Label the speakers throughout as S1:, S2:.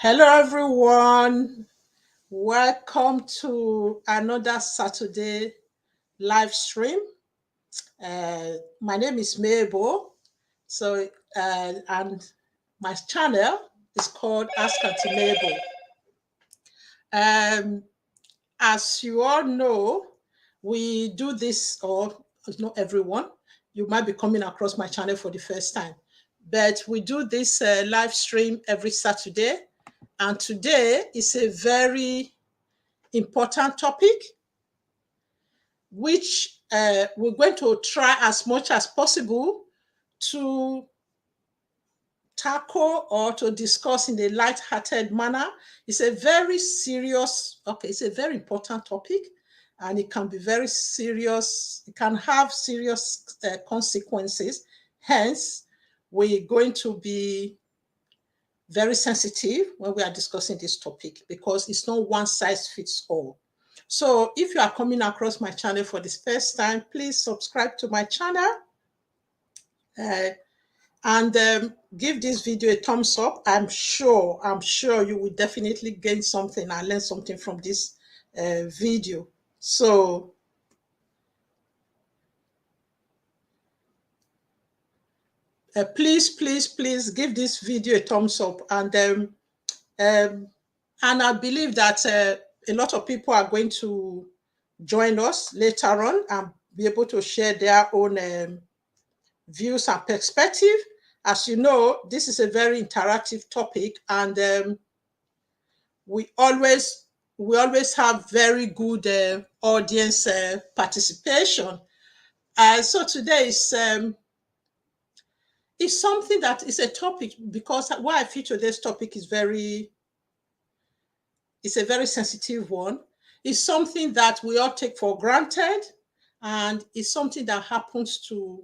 S1: Hello, everyone. Welcome to another Saturday live stream. My name is Mabel. And my channel is called Ask Auntie Mabel. As you all know, we do this, or not everyone. You might be coming across my channel for the first time, but we do this live stream every Saturday. And today is a very important topic, which we're going to try as much as possible to tackle or to discuss in a light-hearted manner. It's a very serious, it's a very important topic, and it can be very serious. It can have serious consequences. Hence, we're going to be very sensitive when we are discussing this topic because it's not one size fits all. So if you are coming across my channel for the first time, please subscribe to my channel and give this video a thumbs up. I'm sure you will definitely gain something and learn something from this video. So please give this video a thumbs up, and I believe that a lot of people are going to join us later on and be able to share their own views and perspective. As you know, this is a very interactive topic, and we always have very good audience participation. So today is something that is a topic, because why I feature this topic is it's a very sensitive one. It's something that we all take for granted, and it's something that happens to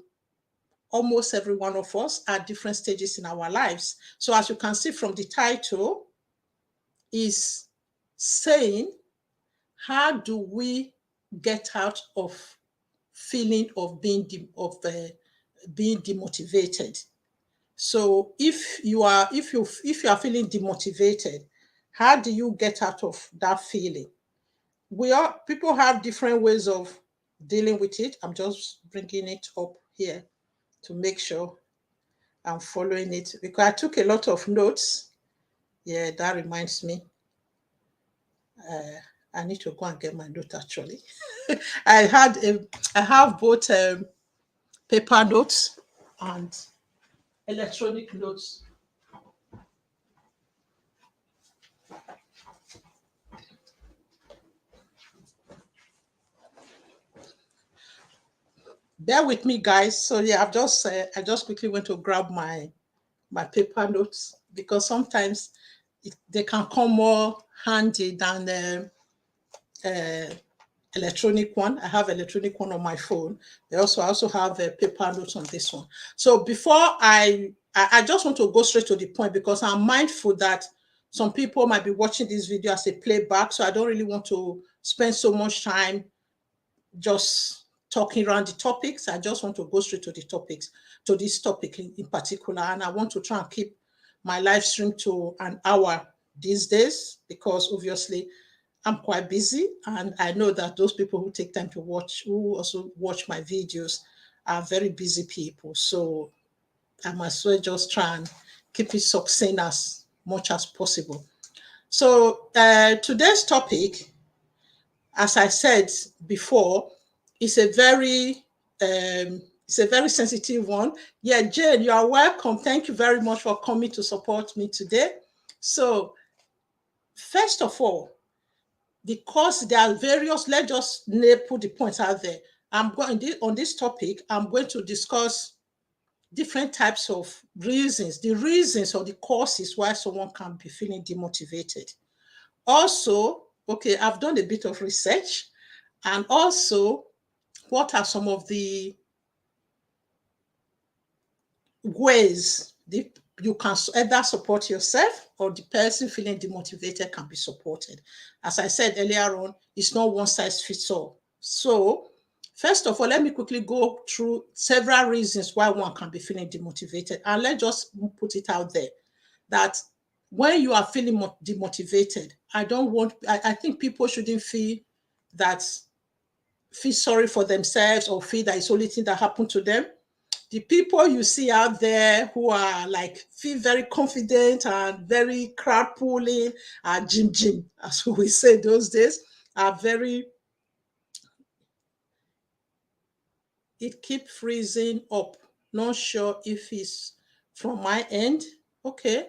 S1: almost every one of us at different stages in our lives. So as you can see from the title, is saying, how do we get out of feeling of being demotivated? So if you are feeling demotivated, how do you get out of that feeling? People have different ways of dealing with it. I'm just bringing it up here to make sure I'm following it, because I took a lot of notes. Yeah, that reminds me. I need to go and get my note actually. I have both paper notes and electronic notes. Bear with me, guys. So yeah, I just quickly went to grab my paper notes, because sometimes they can come more handy than electronic one. I have electronic one on my phone. I also have a paper notes on this one. So before I just want to go straight to the point, because I'm mindful that some people might be watching this video as a playback. So I don't really want to spend so much time just talking around the topics. I just want to go straight to the topics, to this topic in particular. And I want to try and keep my live stream to an hour these days, because obviously I'm quite busy, and I know that those people who take time to watch, who also watch my videos, are very busy people. So I must well just try and keep it succinct as much as possible. So today's topic, as I said before, is a very sensitive one. Yeah, Jane, you are welcome. Thank you very much for coming to support me today. So first of all, because there are various, let's just put the points out there. On this topic, I'm going to discuss different types of reasons, the reasons or the causes why someone can be feeling demotivated. Also, okay, I've done a bit of research, and also what are some of the ways you can either support yourself, or the person feeling demotivated can be supported. As I said earlier on, it's not one size fits all. So first of all, let me quickly go through several reasons why one can be feeling demotivated. And let's just put it out there that when you are feeling demotivated, I think people shouldn't feel sorry for themselves or feel that it's only thing that happened to them. The people you see out there who are like feel very confident and very crowd pulling and Jim, as we say those days, are very, it keep freezing up. Not sure if it's from my end. Okay.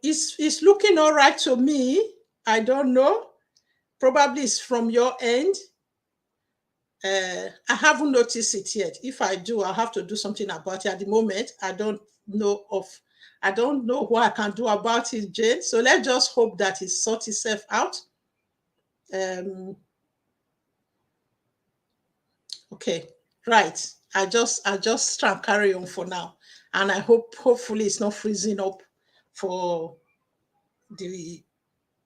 S1: It's looking all right to me. I don't know. Probably it's from your end. I haven't noticed it yet. If I do, I'll have to do something about it. At the moment, I don't know what I can do about it, Jane. So let's just hope that it sorts itself out. Okay, right. I just try and carry on for now. And I hopefully it's not freezing up for the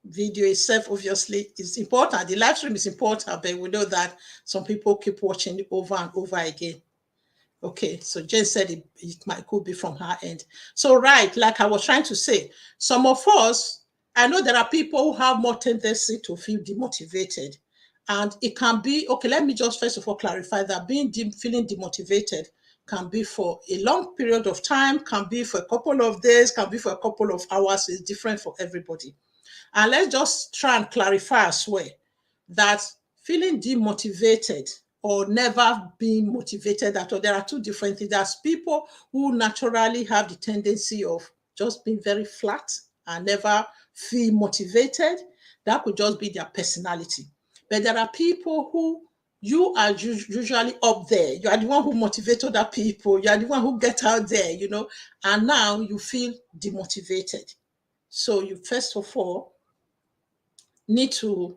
S1: video itself. Obviously it's important. The live stream is important, but we know that some people keep watching it over and over again. Okay, so Jen said it could be from her end. So right, like I was trying to say, some of us, I know there are people who have more tendency to feel demotivated. And it can be, okay, let me just first of all clarify that feeling demotivated can be for a long period of time, can be for a couple of days, can be for a couple of hours. It's different for everybody. And let's just try and clarify as well that feeling demotivated or never being motivated at all, there are two different things. There's people who naturally have the tendency of just being very flat and never feel motivated. That could just be their personality. But there are people who you are usually up there. You are the one who motivates other people. You are the one who gets out there, and now you feel demotivated. So you first of all need to,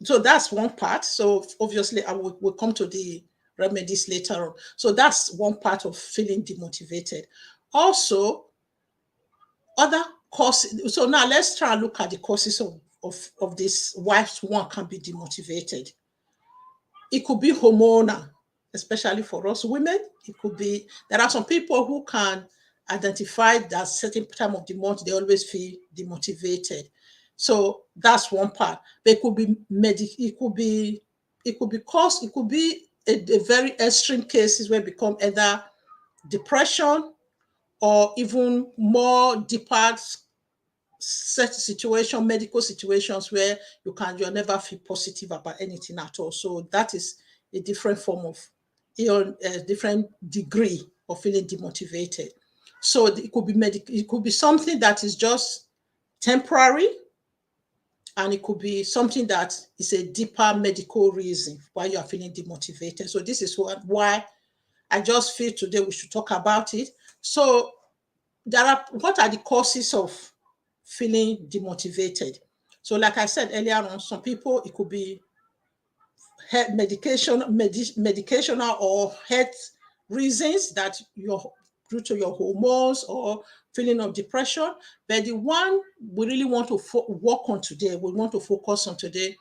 S1: so that's one part. So obviously we'll come to the remedies later on. So that's one part of feeling demotivated. Also, other causes. So now let's try and look at the causes of this, why one can be demotivated. It could be hormonal, especially for us women. It could be, there are some people who can identify that certain time of the month they always feel demotivated. So that's one part. But it could be it could be a very extreme cases where it become either depression or even more deeper set situation, medical situations where you'll never feel positive about anything at all. So that is a different form of, a different degree of feeling demotivated. So it could be it could be something that is just temporary, and it could be something that is a deeper medical reason why you are feeling demotivated. So this is why I just feel today we should talk about it. So what are the causes of feeling demotivated? So like I said earlier on, some people, it could be medicational or health reasons that due to your hormones or feeling of depression. But the one we really want to work on today, we want to focus on today,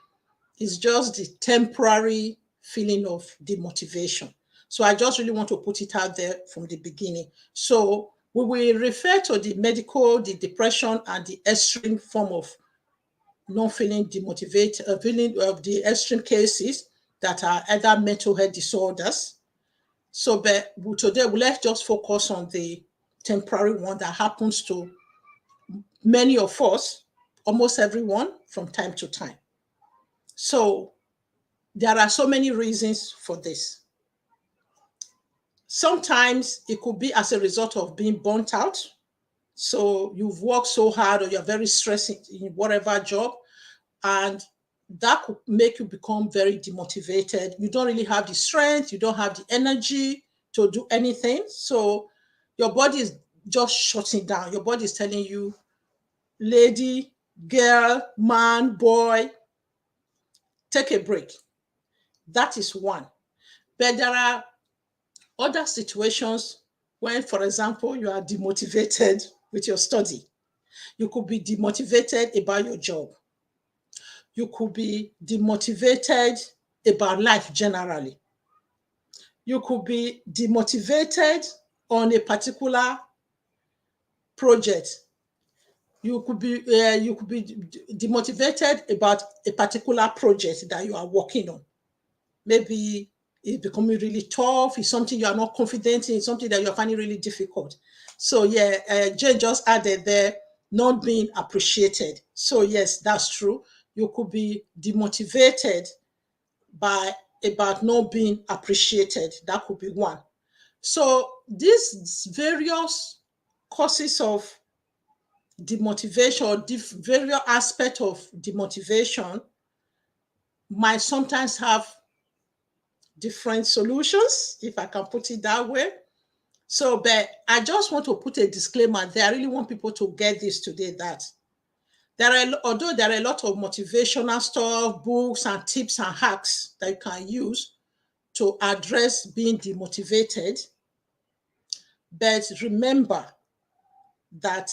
S1: is just the temporary feeling of demotivation. So I just really want to put it out there from the beginning. So we will refer to the medical, the depression, and the extreme form of not feeling demotivated, feeling of the extreme cases that are either mental health disorders. So but today, let's just focus on the temporary one that happens to many of us, almost everyone, from time to time. So there are so many reasons for this. Sometimes it could be as a result of being burnt out. So you've worked so hard or you're very stressed in whatever job, and that could make you become very demotivated. You don't really have the strength, you don't have the energy to do anything. So your body is just shutting down. Your body is telling you, lady, girl, man, boy, take a break. That is one. But there are other situations when, for example, you are demotivated with your study. You could be demotivated about your job. You could be demotivated about life generally. You could be demotivated on a particular project. you could be demotivated about a particular project that you are working on. Maybe it's becoming really tough. It's something you are not confident in. Something that you're finding really difficult. So yeah, Jane just added there, not being appreciated. So yes, that's true. You could be demotivated by about not being appreciated. That could be one. So these various causes of demotivation, or various aspects of demotivation, might sometimes have different solutions, if I can put it that way. So, but I just want to put a disclaimer there. I really want people to get this today, that although there are a lot of motivational stuff, books and tips and hacks that you can use to address being demotivated, but remember that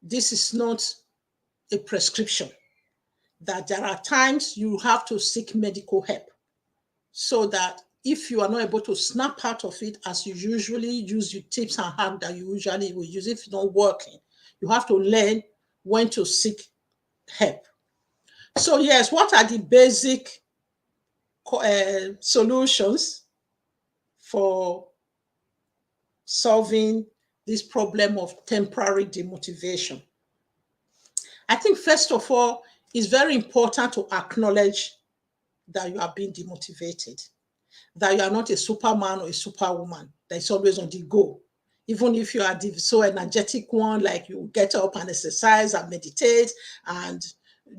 S1: this is not a prescription, that there are times you have to seek medical help, so that if you are not able to snap out of it as you usually use your tips and hacks that you usually will use, if it's not working, you have to learn when to seek help. So yes, what are the basic solutions for solving this problem of temporary demotivation? I think first of all, it's very important to acknowledge that you are being demotivated, that you are not a superman or a superwoman that is always on the go. Even if you are the so energetic one, like you get up and exercise and meditate and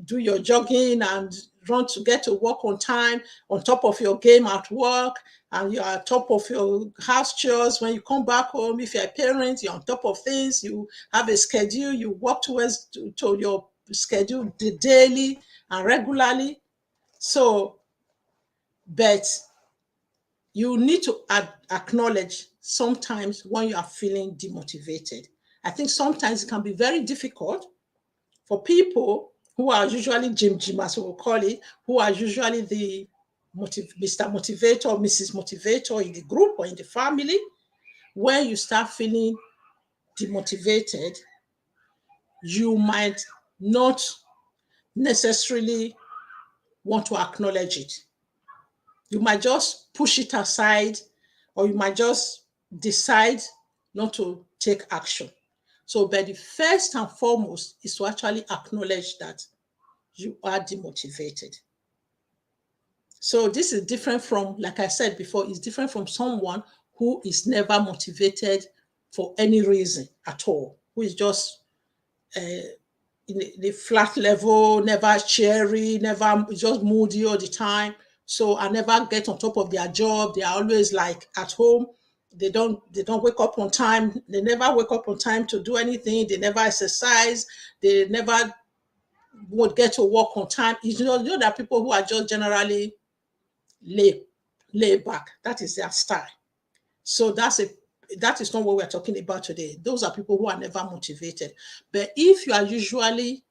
S1: do your jogging and run to get to work on time, on top of your game at work, and you're on top of your house chores. When you come back home, if you're a parent, you're on top of things, you have a schedule, you work towards to your schedule daily and regularly. So, but you need to acknowledge sometimes when you are feeling demotivated. I think sometimes it can be very difficult for people who are usually Jim, as we will call it, who are usually the Mr. Motivator or Mrs. Motivator in the group or in the family. When you start feeling demotivated, you might not necessarily want to acknowledge it. You might just push it aside, or you might just decide not to take action. So, but the first and foremost is to actually acknowledge that you are demotivated. So this is different from, like I said before, it's different from someone who is never motivated for any reason at all, who is just in the flat level, never cheery, never just moody all the time. So I never get on top of their job. They are always like at home. They don't wake up on time. They never wake up on time to do anything. They never exercise. They never would get to work on time. You know there are people who are just generally lay back. That is their style. So that is not what we're talking about today. Those are people who are never motivated. But if you are usually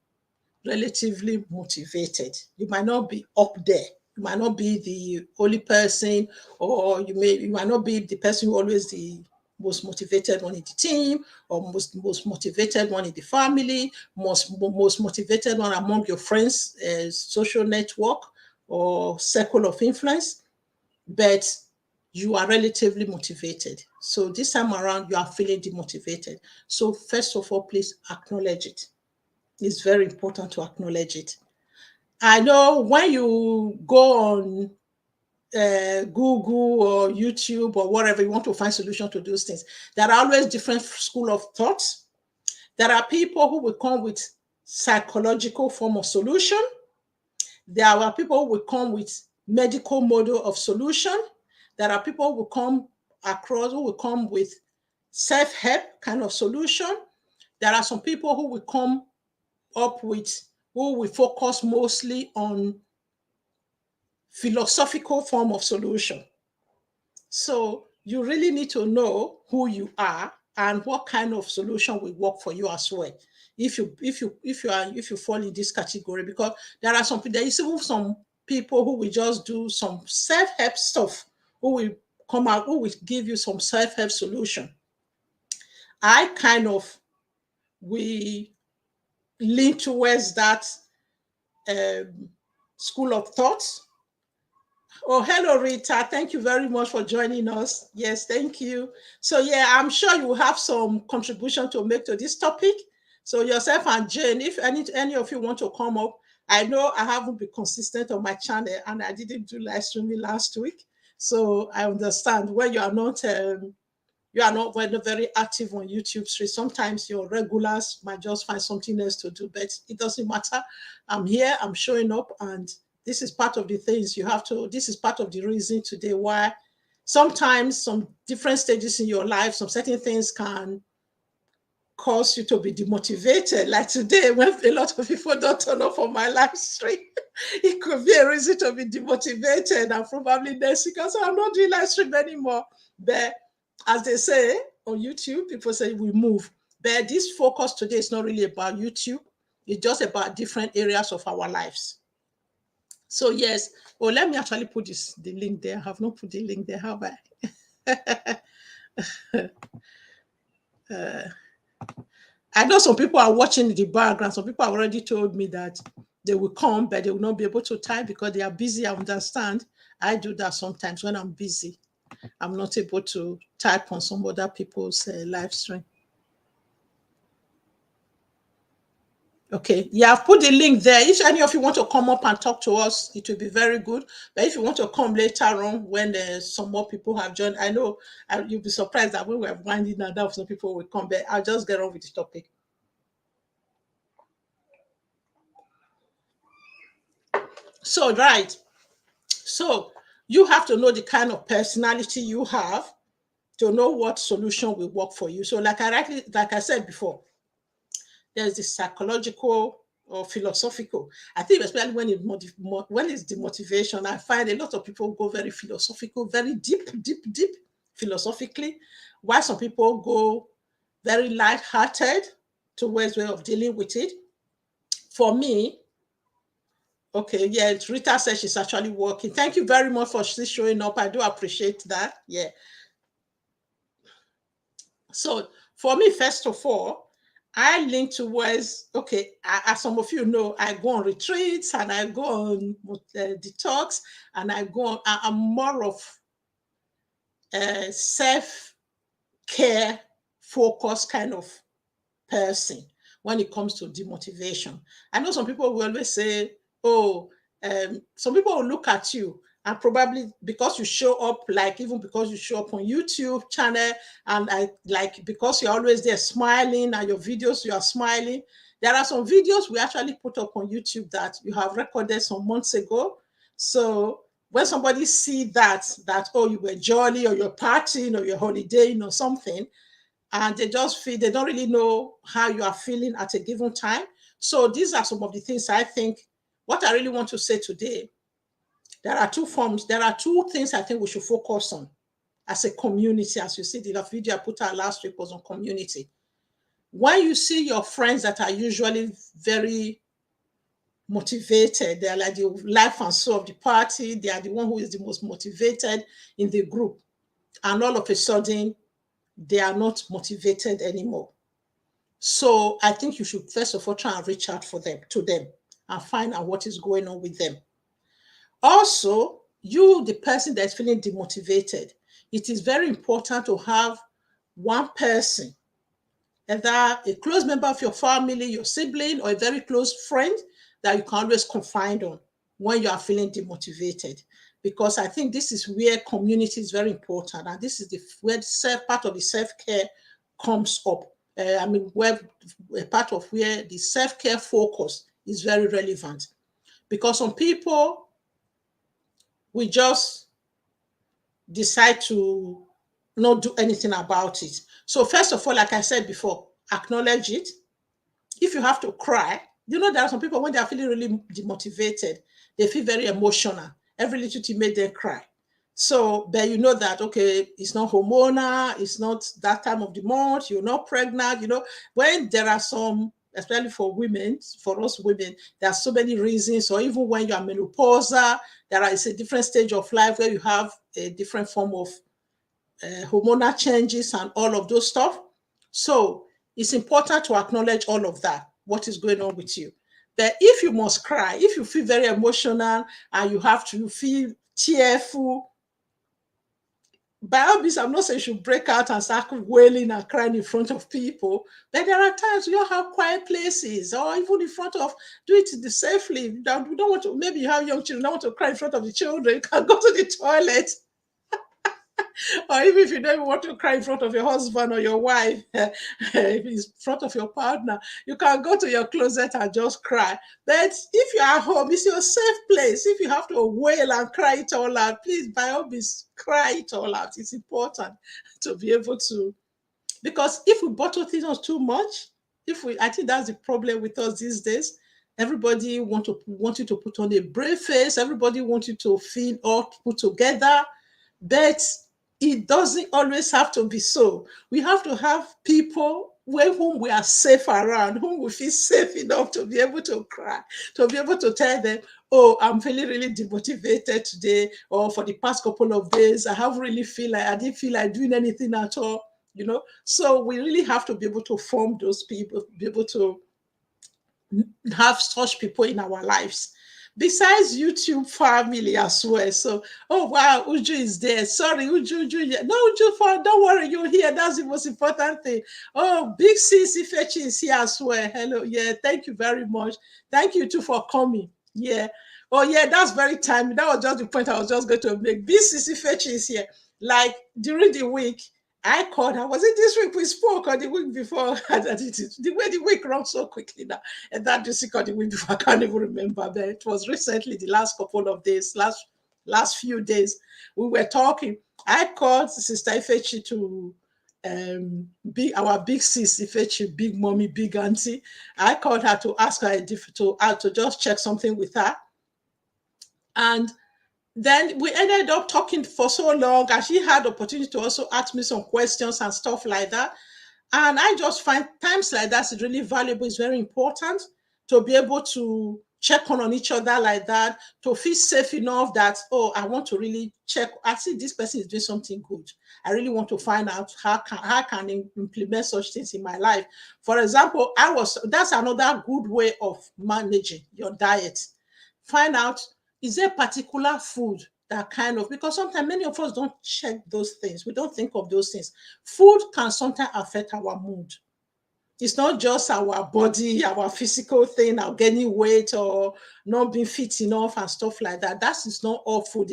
S1: relatively motivated, you might not be up there. You might not be the only person, or you might not be the person who always the most motivated one in the team, or most motivated one in the family, most motivated one among your friends, social network or circle of influence, but you are relatively motivated. So this time around, you are feeling demotivated. So first of all, please acknowledge it. It's very important to acknowledge it. I know when you go on Google or YouTube or whatever, you want to find solution to those things, there are always different school of thoughts. There are people who will come with psychological form of solution. There are people who will come with medical model of solution. There are people who will come with self-help kind of solution. There are some people who will come up with, who will focus mostly on philosophical form of solution. So you really need to know who you are and what kind of solution will work for you as well. If you fall in this category, because there is even some people who will just do some self-help stuff, who will come out, who will give you some self-help solution. I kind of, we lean towards that school of thought. Oh, hello, Rita. Thank you very much for joining us. Yes, thank you. So, yeah, I'm sure you will have some contribution to make to this topic. So, yourself and Jane, if any of you want to come up, I know I haven't been consistent on my channel and I didn't do live streaming last week. So, I understand when you are not very active on YouTube stream. Sometimes your regulars might just find something else to do, but it doesn't matter. I'm here, I'm showing up, and this is part of the things you have to, this is part of the reason today why sometimes some different stages in your life, some certain things can cause you to be demotivated. Like today, when a lot of people don't turn up on my live stream, it could be a reason to be demotivated, and probably next week, so I'm not doing live stream anymore. But as they say on YouTube, people say we move. But this focus today is not really about YouTube. It's just about different areas of our lives. So yes, oh, let me actually put the link there. I have not put the link there, have I? I know some people are watching in the background. Some people have already told me that they will come, but they will not be able to type because they are busy. I understand. I do that sometimes when I'm busy. I'm not able to type on some other people's live stream. Okay, yeah, I've put the link there. If any of you want to come up and talk to us, it will be very good. But if you want to come later on when some more people have joined, I know you'll be surprised that when we're winding down, some people will come, but I'll just get on with the topic. So, right. So, you have to know the kind of personality you have to know what solution will work for you. So, like I said before, there's the psychological or philosophical. I think especially when it's demotivation, I find a lot of people go very philosophical, very deep philosophically, while some people go very light-hearted towards way of dealing with it. For me, okay, yeah, Rita says she's actually working. Thank you very much for showing up. I do appreciate that. Yeah. So for me, first of all, I lean towards, okay, as some of you know, I go on retreats and I go on detox and I go on, I'm more of a self-care focused kind of person when it comes to demotivation. I know some people will always say, oh, some people will look at you and probably because you show up, like even because you show up on YouTube channel and because you're always there smiling and your videos, you are smiling. There are some videos we actually put up on YouTube that you have recorded some months ago. So when somebody see that, oh, you were jolly or you're partying or you're holidaying or something, and they just feel they don't really know how you are feeling at a given time. So these are some of the things I think. What I really want to say today, there are two things I think we should focus on as a community. As you see, the video I put out last week was on community. When you see your friends that are usually very motivated, they're like the life and soul of the party, they are the one who is the most motivated in the group, and all of a sudden they are not motivated anymore. So I think you should first of all try and reach out to them and find out what is going on with them. Also, you, the person that's feeling demotivated, it is very important to have one person, either a close member of your family, your sibling, or a very close friend that you can always confide on when you are feeling demotivated. Because I think this is where community is very important. And this is where part of the self-care comes up. Where a part of where the self-care focus is very relevant. Because some people, we just decide to not do anything about it. So first of all, like I said before, acknowledge it. If you have to cry, there are some people when they are feeling really demotivated, they feel very emotional. Every little thing made them cry. So, but you know that, okay, it's not hormonal, it's not that time of the month, you're not pregnant, when there are some, especially for women, for us women, there are so many reasons, or even when you are menopausal, it's a different stage of life where you have a different form of hormonal changes and all of those stuff. So it's important to acknowledge all of that. what is going on with you. But if you must cry, if you feel very emotional and you feel tearful, by all means, I'm not saying you should break out and start wailing and crying in front of people, but there are times you have quiet places, or even in front of, do it safely. You don't want to, maybe you have young children, don't want to cry in front of the children, you can go to the toilet. Or even if you don't even want to cry in front of your husband or your wife, if it's in front of your partner, you can go to your closet and just cry. But if you're at home, it's your safe place. If you have to wail and cry it all out, please, by all means, cry it all out. It's important to be able to, because if we bottle things up too much, I think that's the problem with us these days. Everybody want you to put on a brave face. Everybody wants you to feel all put together, but it doesn't always have to be so. We have to have people whom we are safe around, whom we feel safe enough to be able to cry, to be able to tell them, oh, I'm feeling really demotivated today, or for the past couple of days, I didn't feel like doing anything at all, So we really have to be able to form those people, be able to have such people in our lives. Besides YouTube family as well. So, oh wow, Uju is there. Sorry, Uju. No, Uju, don't worry, you're here. That's the most important thing. Oh, big sis Ifechi is here as well. Hello. Yeah, thank you very much. Thank you too for coming. Yeah. Oh, yeah, that's very timely. That was just the point I was just going to make. Big sis Ifechi is here. Like during the week, I called her. Was it this week we spoke or the week before? The way the week runs so quickly now. And that this week or the week before, I can't even remember. But it was recently, the last couple of days, last few days, we were talking. I called Sister Ifechi to be our big sis Ifechi, big mommy, big auntie. I called her to ask her to just check something with her. And then we ended up talking for so long, and she had the opportunity to also ask me some questions and stuff like that. And I just find times like that is really valuable. It's very important to be able to check on each other like that, to feel safe enough that, oh, I want to really check. I see this person is doing something good. I really want to find out how can I implement such things in my life. For example, that's another good way of managing your diet. Find out, is there particular food that because sometimes many of us don't check those things. We don't think of those things. Food can sometimes affect our mood. It's not just our body, our physical thing, our gaining weight or not being fit enough and stuff like that. That is not all food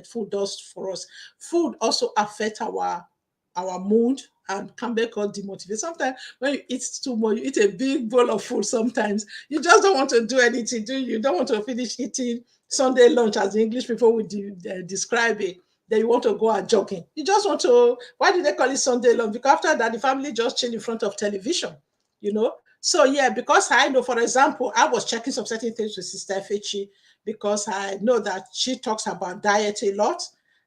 S1: food does for us. Food also affects our mood and can make us demotivated. Sometimes when you eat too much, you eat a big bowl of food, sometimes you just don't want to do anything, do you? You don't want to finish eating Sunday lunch, as the English people would describe it. Then you want to go out jogging. You just want to, why do they call it Sunday lunch? Because after that, the family just chill in front of television, So yeah, because I know, for example, I was checking some certain things with Sister Fechi because I know that she talks about diet a lot,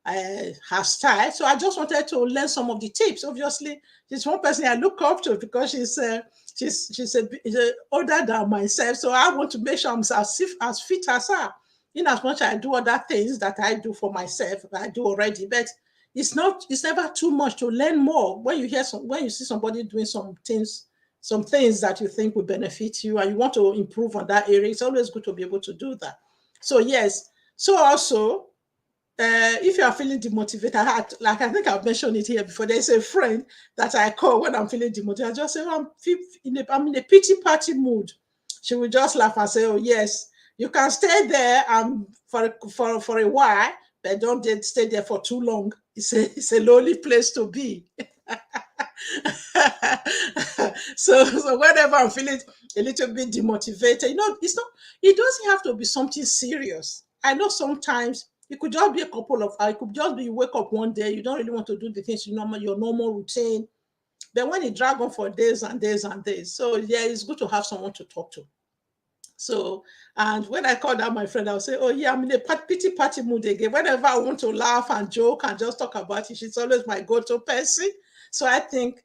S1: her style. So I just wanted to learn some of the tips. Obviously, she's one person I look up to because she's older than myself. So I want to make sure I'm as fit as her. In as much as I do other things that I do for myself, I do already, but it's never too much to learn more. When you see somebody doing some things that you think will benefit you and you want to improve on that area, it's always good to be able to do that. So yes. So also, if you are feeling demotivated, I think I've mentioned it here before, there's a friend that I call when I'm feeling demotivated. I just say, I'm in a pity party mood. She will just laugh and say, oh yes, you can stay there for a while, but don't stay there for too long. It's a lonely place to be. so whenever I'm feeling a little bit demotivated, it doesn't have to be something serious. I know sometimes it could just be it could just be you wake up one day, you don't really want to do the things your normal routine. But when it drags on for days and days and days, so yeah, it's good to have someone to talk to. So, and when I called out my friend, I'll say, oh yeah, I'm in a pity party mood again. Whenever I want to laugh and joke and just talk about it, she's always my go-to person. So I think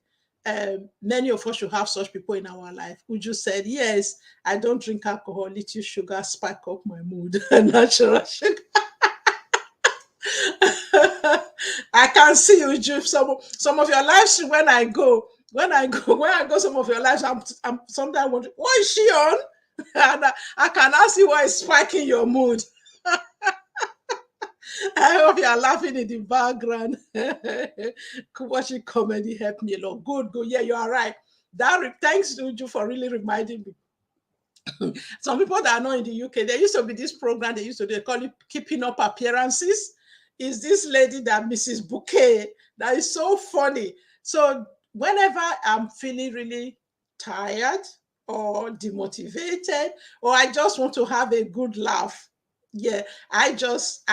S1: many of us should have such people in our life. Uju said, yes, I don't drink alcohol, little sugar, spike up my mood. Natural sugar. I can see you, Uju. Some of your live stream when I go, when I go some of your lives, I'm sometimes wondering, what is she on? And I can now see why it's spiking your mood. I hope you are laughing in the background. Watching comedy helped me a lot. Good, good. Yeah, you are right. Thanks to you for really reminding me. Some people that are not in the UK, there used to be this program they call it Keeping Up Appearances. Is this lady that Mrs. Bouquet that is so funny. So whenever I'm feeling really tired or demotivated, or I just want to have a good laugh, yeah, I just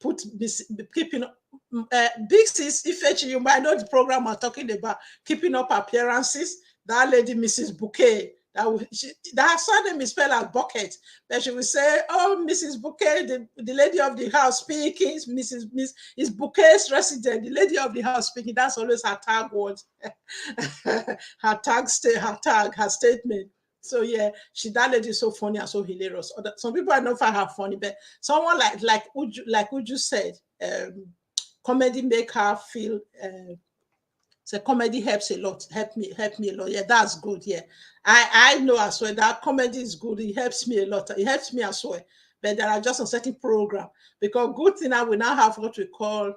S1: put keeping big sis Ifechi, you might know the program I'm talking about, Keeping Up Appearances. That lady, Mrs. Bouquet, that surname is spelled as bucket. But she will say, "Oh, Mrs. Bouquet, the lady of the house speaking. Miss is Bouquet's resident, the lady of the house speaking." That's always her tag word, her statement. So yeah, that lady is so funny and so hilarious. Some people I don't find her funny, but someone like Uju said, comedy make her feel. So comedy helps a lot. Help me a lot. Yeah, that's good. Yeah, I know as well that comedy is good. It helps me a lot. It helps me as well. But there are just a certain program, because good thing now we now have what we call.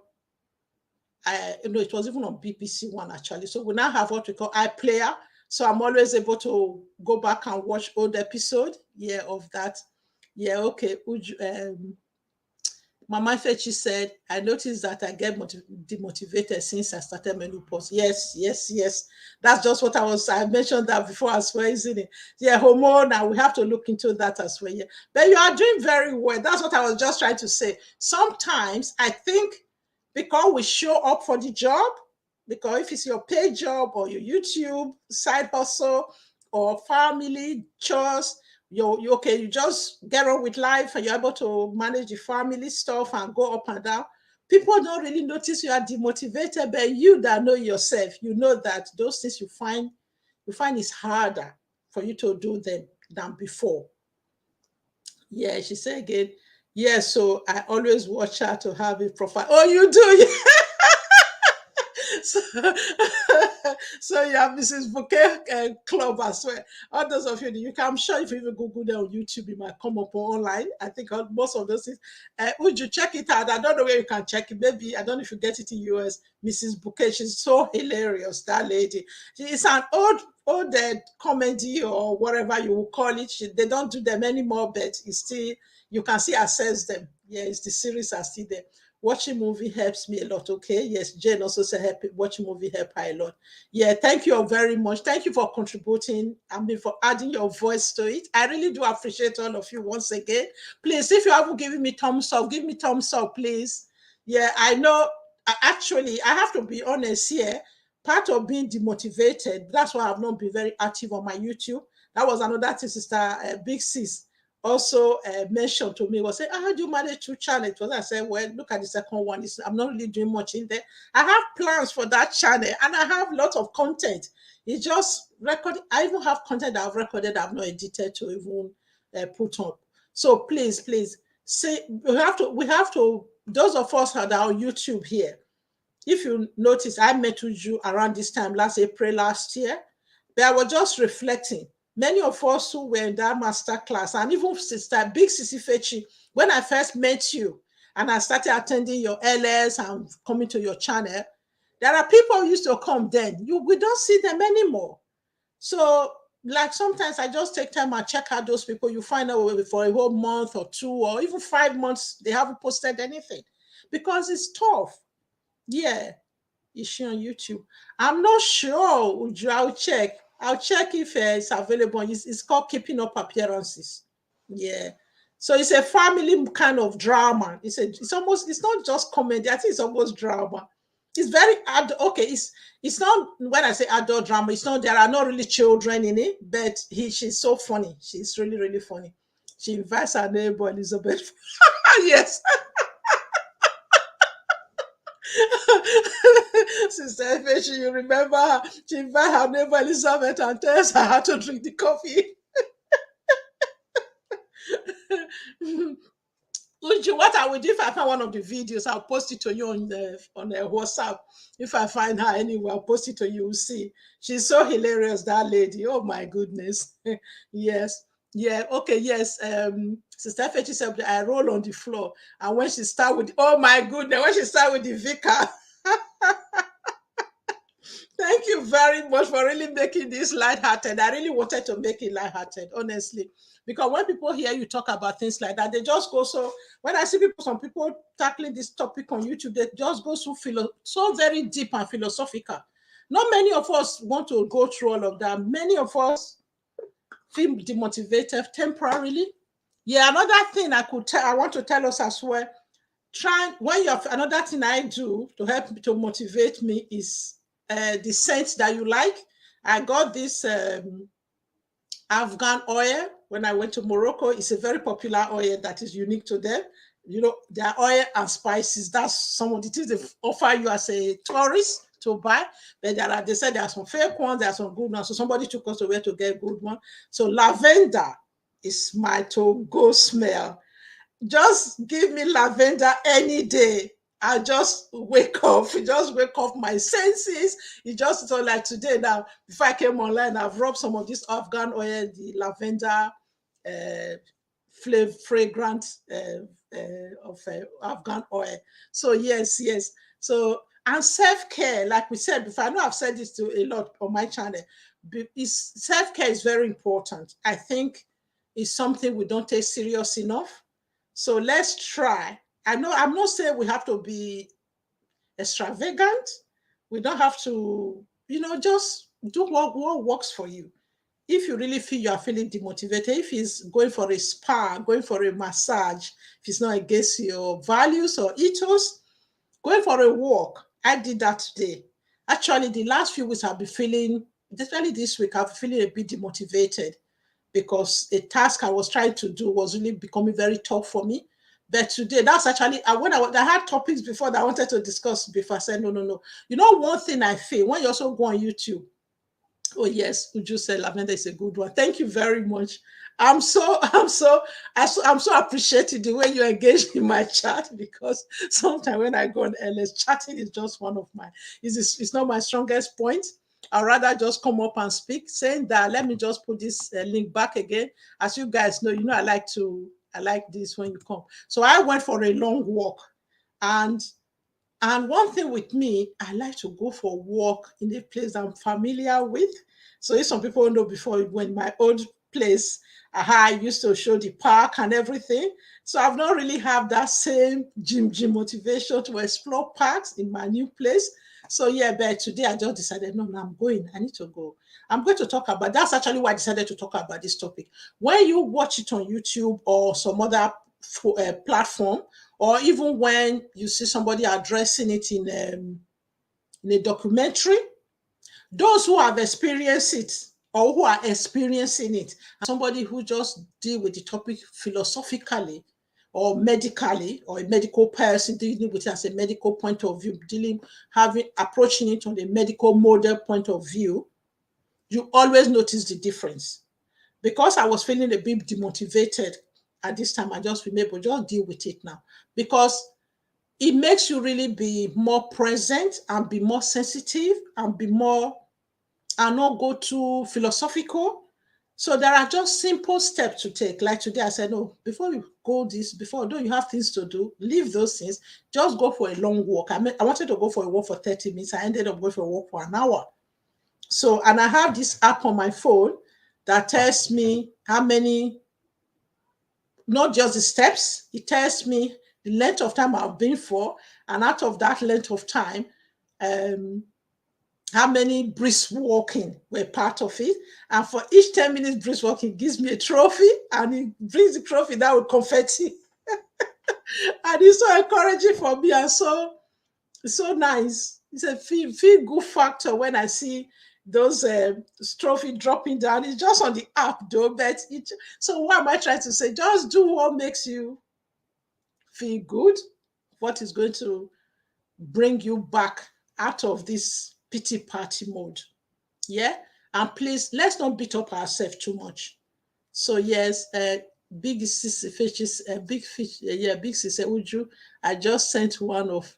S1: It was even on BBC One actually. So we now have what we call iPlayer. So I'm always able to go back and watch old episode. Yeah, of that. Yeah, okay. Mama Fechi said, I noticed that I get demotivated since I started menopause. Yes, yes, yes. That's just what I mentioned that before as well, isn't it? Yeah, hormone, and we have to look into that as well. Yeah. But you are doing very well. That's what I was just trying to say. Sometimes I think because we show up for the job, because if it's your paid job or your YouTube side hustle or family, chores, you okay, you just get on with life and you're able to manage the family stuff and go up and down. People don't really notice you are demotivated, but you that know yourself, you know that those things you find it's harder for you to do them than before. Yeah, she said again, yeah, so I always watch her to have a profile. Oh, you do? So, so you have Mrs. Bouquet Club as well. All those of you can, I'm sure if you even Google them on YouTube, it might come up online. I think most of those things. Would you check it out? I don't know where you can check it. Maybe, I don't know if you get it in US. Mrs. Bouquet, she's so hilarious, that lady. She is an old comedy or whatever you will call it. They don't do them anymore, but it's still, you can still access them. Yeah, it's the series are still there. Watching movie helps me a lot. Okay. Yes, Jane also said watching movie help her a lot. Yeah, thank you all very much. Thank you for contributing. I mean, for adding your voice to it. I really do appreciate all of you once again. Please, if you haven't given me thumbs up, give me thumbs up, please. Yeah, I know. Actually, I have to be honest here. Part of being demotivated, that's why I've not been very active on my YouTube. That was another thing, Sister Big Sis also mentioned to me, was saying, how do you manage two channels? Well, I said, well, look at the second one. I'm not really doing much in there. I have plans for that channel and I have lots of content. It's just recording. I even have content that I've recorded, I've not edited to even put on. So please, say we have to, those of us that are on YouTube here, if you notice, I met with you around this time last April last year, but I was just reflecting. Many of us who were in that master class, and even Sister Big Sissy Fechi, when I first met you and I started attending your LS and coming to your channel, there are people who used to come then. We don't see them anymore. So, like sometimes I just take time and check out those people. You find out for a whole month or 2 or even 5 months, they haven't posted anything because it's tough. Yeah, is she on YouTube? I'm not sure. Uju, I'll check. I'll check if it's available. It's called Keeping Up Appearances. Yeah. So it's a family kind of drama. It's not just comedy. I think it's almost drama. It's very okay. It's not, when I say adult drama, it's not, there are not really children in it, but she's so funny. She's really, really funny. She invites her neighbor Elizabeth. Yes. Sister Efeshi, you remember her? She invited her neighbor Elizabeth and tells her how to drink the coffee. Uju, what I will do if I find one of the videos, I'll post it to you on the WhatsApp. If I find her anywhere, I'll post it to you. You'll see. She's so hilarious, that lady. Oh my goodness. Yes. Yeah. Okay. Yes. Sister Fetchy said I roll on the floor. And when she start with, oh my goodness, when she start with the vicar. Thank you very much for really making this lighthearted. I really wanted to make it lighthearted, honestly. Because when people hear you talk about things like that, they just go so. When I see people, some people tackling this topic on YouTube, they just go so very deep and philosophical. Not many of us want to go through all of that. Many of us feel demotivated temporarily. Yeah, another thing I want to tell us as well. Another thing I do to help to motivate me is the scent that you like. I got this Afghan oil when I went to Morocco. It's a very popular oil that is unique to them. You know, their oil and spices, that's some of the things they offer you as a tourist to buy. But they said there are some fake ones, there are some good ones. So somebody took us to where to get good one. So lavender is my to-go smell. Just give me lavender any day. I just wake up, my senses. It just so like today now, before I came online, I've rubbed some of this Afghan oil, the lavender fragrant of Afghan oil. So yes. So, and self-care, like we said before, I know I've said this to a lot on my channel, self-care is very important. I think it's something we don't take serious enough. So let's try. I know I'm not saying we have to be extravagant. We don't have to, just do what works for you. If you really feel you are feeling demotivated, if it's going for a spa, going for a massage, if it's not against your values or ethos, going for a walk. I did that today. Actually, the last few weeks I've been feeling, especially this week, I've been feeling a bit demotivated because a task I was trying to do was really becoming very tough for me. But today, that's actually, I had topics before that I wanted to discuss before. I said, no. You know, one thing I feel when you also go on YouTube, oh yes, Uju said lavender is a good one. Thank you very much. I'm so appreciative the way you engage in my chat, because sometimes when I go on LS, chatting is just one of my, it's not my strongest point. I'd rather just come up and speak. Saying that, let me just put this link back again. As you guys know, I like this when you come. So I went for a long walk, and one thing with me, I like to go for a walk in a place I'm familiar with. So if some people know, before, when my old place, I used to show the park and everything. So I've not really have that same gym motivation to explore parks in my new place. So yeah, but today I just decided, no, I'm going. I need to go. I'm going to talk about, that's actually why I decided to talk about this topic. When you watch it on YouTube or some other platform, or even when you see somebody addressing it in a documentary, those who have experienced it or who are experiencing it, somebody who just deal with the topic philosophically or medically, or a medical person dealing with it as a medical point of view, approaching it on a medical model point of view, you always notice the difference. Because I was feeling a bit demotivated at this time, I just remember, just deal with it now. Because it makes you really be more present and be more sensitive and not go too philosophical. So there are just simple steps to take. Like today, I said, no, before you go though you have things to do, leave those things, just go for a long walk. I wanted to go for a walk for 30 minutes. I ended up going for a walk for an hour. So, and I have this app on my phone that tells me how many, not just the steps, it tells me the length of time I've been for, and out of that length of time, how many brisk walking were part of it. And for each 10 minutes brisk walking, it gives me a trophy, and it brings the trophy down with confetti. And it's so encouraging for me, and so nice. It's a feel good factor when I see those trophy dropping down. It's just on the app though, but so what am I trying to say? Just do what makes you feel good, what is going to bring you back out of this pity party mode. Yeah. And please, let's not beat up ourselves too much. So yes, Big Sissy Fishes, Big Fish, yeah, Big Sissy Uju. I just sent one of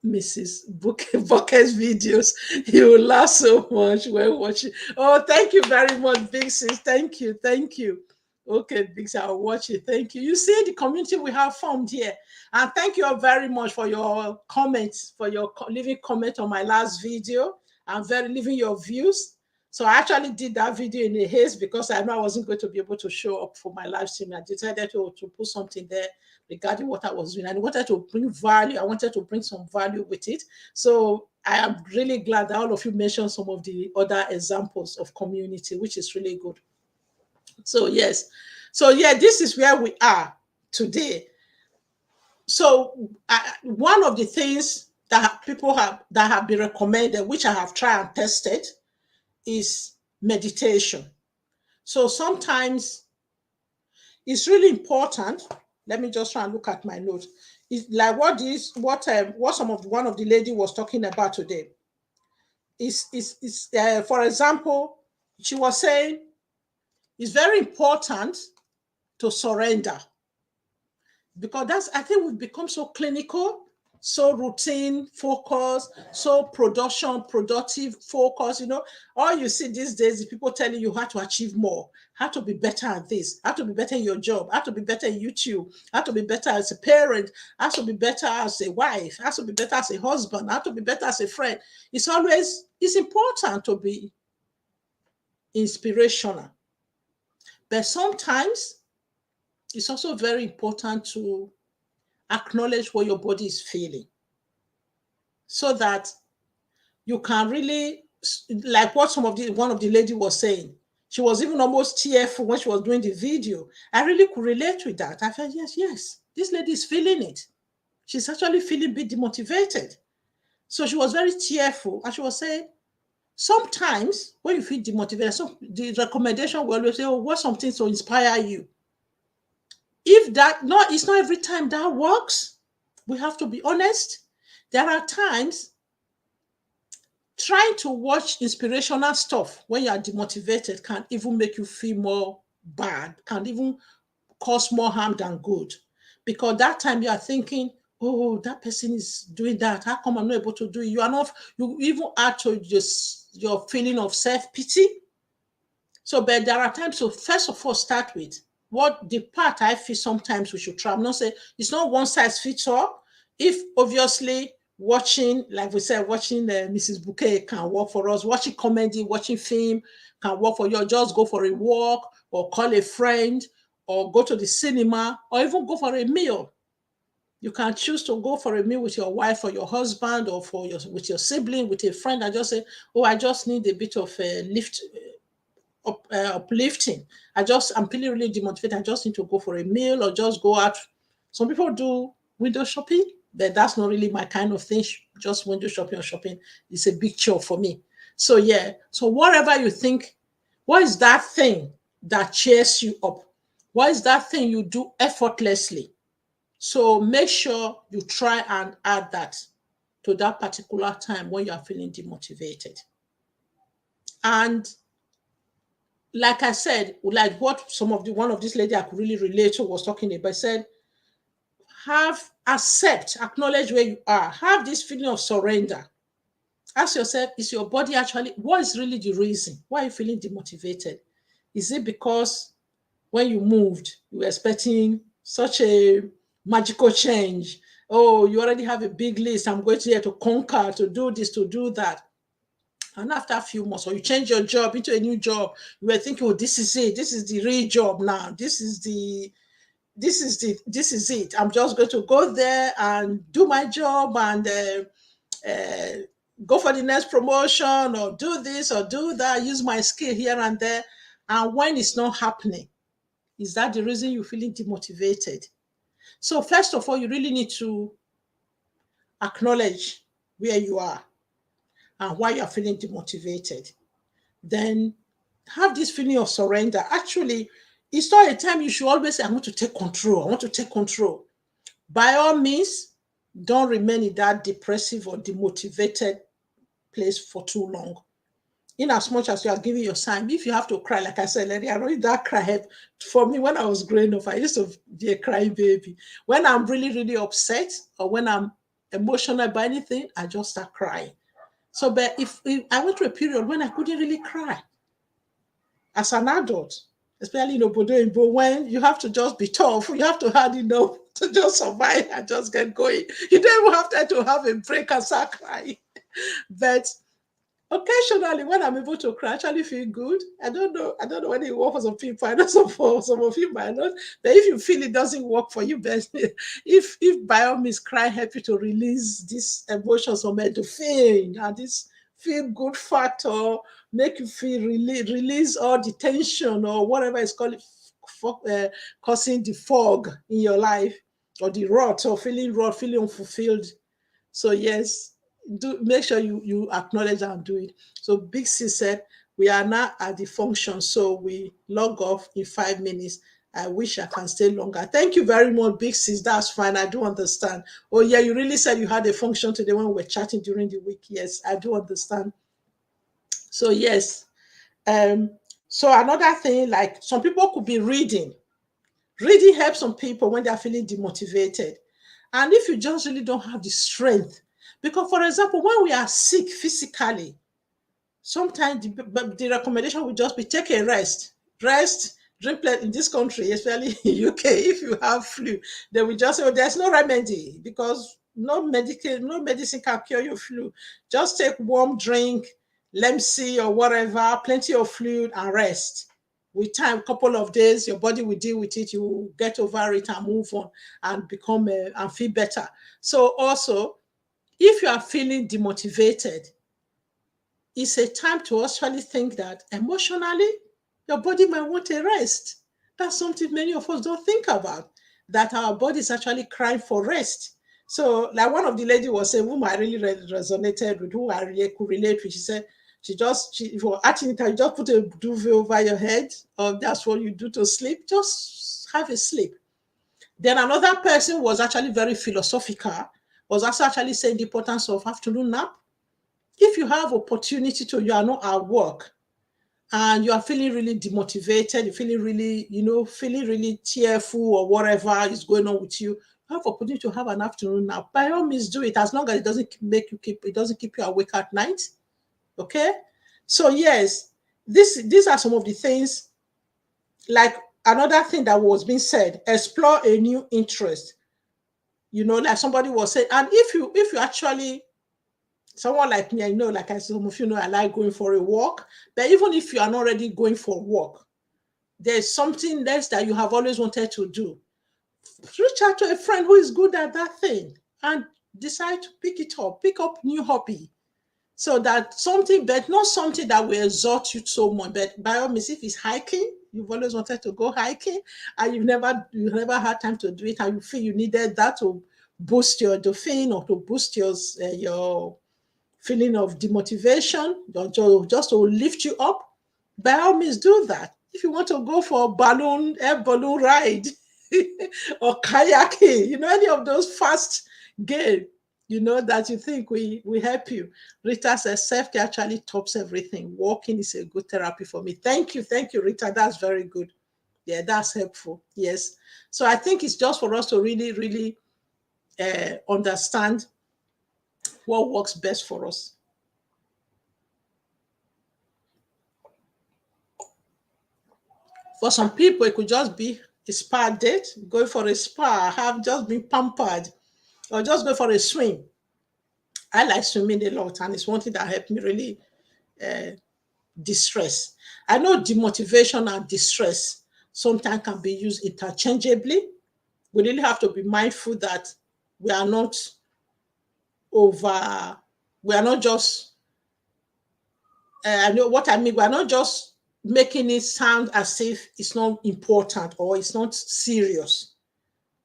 S1: Mrs. Bucket's videos. You will laugh so much when watching. Oh, thank you very much, Big Sis. Thank you, thank you. Okay, Big Sis, I'll watch it. Thank you. You see the community we have formed here. And thank you all very much for your comments, for your leaving comment on my last video and leaving your views. So I actually did that video in a haste because I know I wasn't going to be able to show up for my live stream. I decided to put something there regarding what I was doing. I wanted to bring value. I wanted to bring some value with it. So I am really glad that all of you mentioned some of the other examples of community, which is really good. So yes. So yeah, this is where we are today. So one of the things that people have been recommended, which I have tried and tested, is meditation. So sometimes it's really important. Let me just try and look at my notes. It's like what one of the lady was talking about today. Is for example, she was saying it's very important to surrender, because I think we've become so clinical, so routine focused, so productive focus. All you see these days is people telling you how to achieve more, how to be better at this, how to be better in your job, how to be better in YouTube, how to be better as a parent, how to be better as a wife, how to be better as a husband, how to be better as a friend. It's important to be inspirational, but sometimes it's also very important to acknowledge what your body is feeling, so that you can really, like what one of the lady was saying. She was even almost tearful when she was doing the video. I really could relate with that. I felt, yes, this lady is feeling it. She's actually feeling a bit demotivated. So she was very tearful, and she was saying, sometimes when you feel demotivated, so the recommendation will always say, oh, what's something to inspire you? It's not every time that works. We have to be honest. There are times trying to watch inspirational stuff when you are demotivated can even make you feel more bad, can even cause more harm than good. Because that time you are thinking, oh, that person is doing that. How come I'm not able to do it? You even add to just your feeling of self-pity. So, but there are times, so first of all, start with what the part I feel sometimes we should try. I'm not saying it's not one size fits all. If obviously watching, like we said, watching Mrs. Bouquet can work for us, watching comedy, watching film can work for you. Just go for a walk or call a friend or go to the cinema or even go for a meal. You can choose to go for a meal with your wife or your husband or with your sibling, with a friend, and just say, oh, I just need a bit of a uplifting. I'm feeling really demotivated. I just need to go for a meal or just go out. Some people do window shopping, but that's not really my kind of thing. Just window shopping or shopping is a big chore for me. So yeah, so whatever you think, what is that thing that cheers you up? What is that thing you do effortlessly? So make sure you try and add that to that particular time when you are feeling demotivated. And like I said, like what one of these lady I could really relate to was talking about, said, acknowledge where you are, have this feeling of surrender. Ask yourself, is your body what is really the reason? Why are you feeling demotivated? Is it because when you moved, you were expecting such a magical change? Oh, you already have a big list. I'm going to conquer, to do this, to do that. And after a few months, or you change your job into a new job, you were thinking, oh, this is it. This is the real job now. This is it. I'm just going to go there and do my job and go for the next promotion or do this or do that, use my skill here and there. And when it's not happening, is that the reason you're feeling demotivated? So first of all, you really need to acknowledge where you are and why you're feeling demotivated. Then have this feeling of surrender. Actually, it's not a time you should always say, I want to take control. I want to take control. By all means, don't remain in that depressive or demotivated place for too long. in as much as you are giving your time, if you have to cry, like I said earlier, I know that cry helped. For me, when I was growing up, I used to be a crying baby. When I'm really, really upset or when I'm emotional about anything, I just start crying. So, but if I went through a period when I couldn't really cry as an adult, especially in Obodo, but when you have to just be tough, you have to hard enough to just survive and just get going. You don't even have time to have a break and start crying. But occasionally, when I'm able to cry, I actually feel good. I don't know. I don't know whether it works for some people. I know some of you might not. But if you feel it doesn't work for you, but if by all means cry help you to release these emotions or endorphin and this feel good factor, make you feel release all the tension or whatever it's called, causing the fog in your life or the rot or feeling unfulfilled. So yes, do make sure you acknowledge and do it. So Big C said, we are now at the function, so we log off in 5 minutes. I wish I can stay longer. Thank you very much, Big Sis. That's fine. I do understand. Oh, yeah, you really said you had a function today when we were chatting during the week. Yes, I do understand. So, yes. Um, so another thing, like some people could be reading. Reading helps some people when they're feeling demotivated. And if you just really don't have the strength, because for example, when we are sick physically, sometimes the recommendation will just be take a rest, drink plenty in this country, especially in UK. If you have flu, they will just say, oh, there's no remedy because no medicine can cure your flu. Just take warm drink, Lemsy or whatever, plenty of fluid and rest. With time, a couple of days, your body will deal with it. You will get over it and move on and become and feel better. So also, if you are feeling demotivated, it's a time to actually think that emotionally, your body might want a rest. That's something many of us don't think about, that our body is actually crying for rest. So, like one of the lady was saying, whom I really resonated with, who I really could relate with, she said, for acting, you just put a duvet over your head, or that's what you do to sleep, just have a sleep. Then another person was actually very philosophical, was also actually saying the importance of afternoon nap. If you have opportunity to, you are not at work and you are feeling really demotivated, you're feeling really, feeling really tearful or whatever is going on with you, you have opportunity to have an afternoon nap. By all means, do it as long as it doesn't keep you awake at night. Okay. So yes, these are some of the things. Like another thing that was being said, explore a new interest. Like somebody was saying, and if you actually someone like me, I know, like I said, some of you know, I like going for a walk. But even if you are not already going for a walk, there's something else that you have always wanted to do. Reach out to a friend who is good at that thing and decide to pick up new hobby. So that something, but not something that will exhaust you so much. But by all means, if it's hiking, you've always wanted to go hiking and you've never had time to do it, and you feel you needed that to boost your endorphin or to boost your feeling of demotivation, just to lift you up, by all means do that. If you want to go for a air balloon ride or kayaking, any of those fast game, that you think we help you. Rita says self-care actually tops everything. Walking is a good therapy for me. Thank you, Rita. That's very good. Yeah, that's helpful. Yes. So I think it's just for us to really, really understand what works best for us. For some people, it could just be a spa date, going for a spa, have just been pampered, or just go for a swim. I like swimming a lot, and it's one thing that helped me really distress. I know demotivation and distress sometimes can be used interchangeably. We really have to be mindful that we are not over, we are not just, I know what I mean, we are not just making it sound as if it's not important or it's not serious.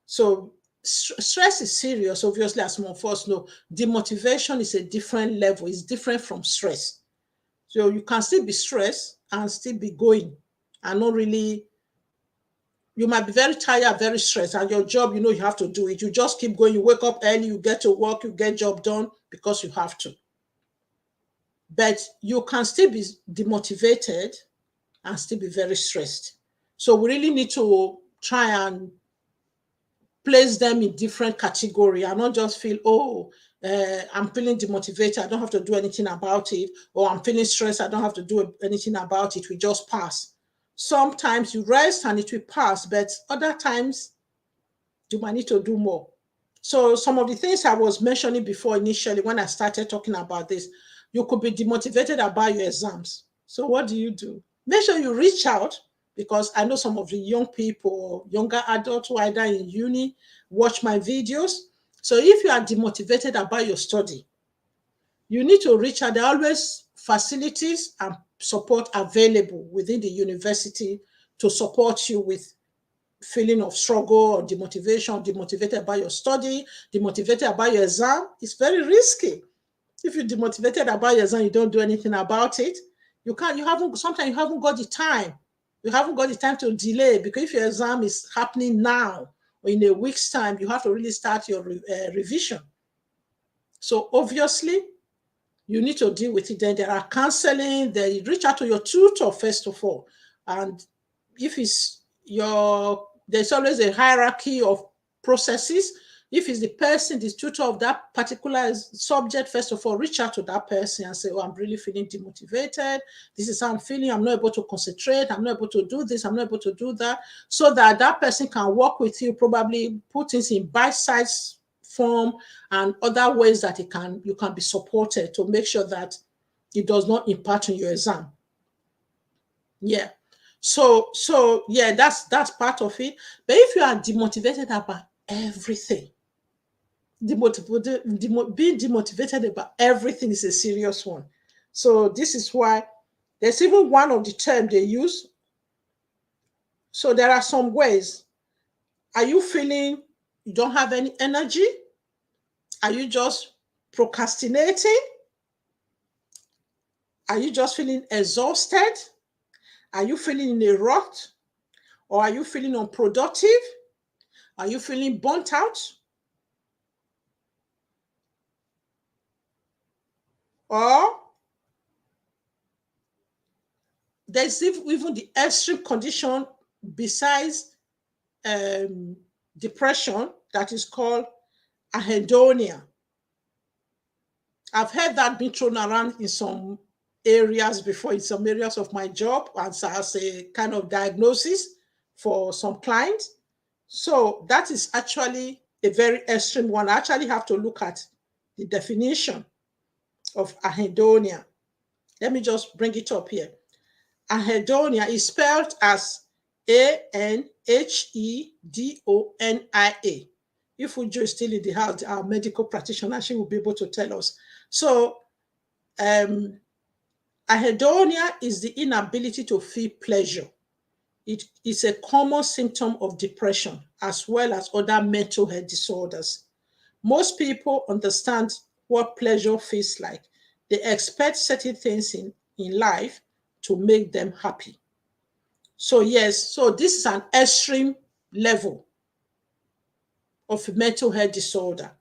S1: So stress is serious, obviously, as some of us know. Demotivation is a different level. It's different from stress. So you can still be stressed and still be going and not really, you might be very tired, very stressed, and your job, you have to do it. You just keep going. You wake up early, you get to work, you get job done because you have to. but you can still be demotivated and still be very stressed. So we really need to try and place them in different category and not just feel, oh, I'm feeling demotivated, I don't have to do anything about it, or I'm feeling stressed, I don't have to do anything about it, we just pass. Sometimes you rest and it will pass, but other times you might need to do more. So some of the things I was mentioning before initially when I started talking about this, you could be demotivated about your exams. So what do? Make sure you reach out, because I know some of the young people or younger adults who are either in uni watch my videos. So if you are demotivated about your study, you need to reach out. There are always facilities and support available within the university to support you with feeling of struggle or demotivation, demotivated by your study, demotivated about your exam. It's very risky. If you're demotivated about your exam, you don't do anything about it. Sometimes you haven't got the time. You haven't got the time to delay, because if your exam is happening now or in a week's time, you have to really start your revision. So obviously, you need to deal with it. Then there are counseling. Then you reach out to your tutor first of all, and if it's there's always a hierarchy of processes. If it's the person, the tutor of that particular subject, first of all, reach out to that person and say, oh, I'm really feeling demotivated. This is how I'm feeling. I'm not able to concentrate. I'm not able to do this. I'm not able to do that. So that that person can work with you, probably put things in bite-sized form and other ways that you can be supported to make sure that it does not impact on your exam. Yeah. So yeah, that's part of it. But if you are demotivated about everything, being demotivated about everything is a serious one. So this is why there's even one of the terms they use. So there are some ways. Are you feeling you don't have any energy? Are you just procrastinating? Are you just feeling exhausted? Are you feeling in a rut? Or are you feeling unproductive? Are you feeling burnt out? Or there's even the extreme condition besides depression that is called Hedonia. I've heard that being thrown around in some areas before, in some areas of my job, as a kind of diagnosis for some clients. So that is actually a very extreme one. I actually have to look at the definition of Hedonia. Let me just bring it up here. Hedonia is spelled as Anhedonia. If Uju is still in the house, our medical practitioner, she will be able to tell us. So, Hedonia is the inability to feel pleasure. It is a common symptom of depression as well as other mental health disorders. Most people understand what pleasure feels like. They expect certain things in life to make them happy. So yes, so this is an extreme level of mental health disorder.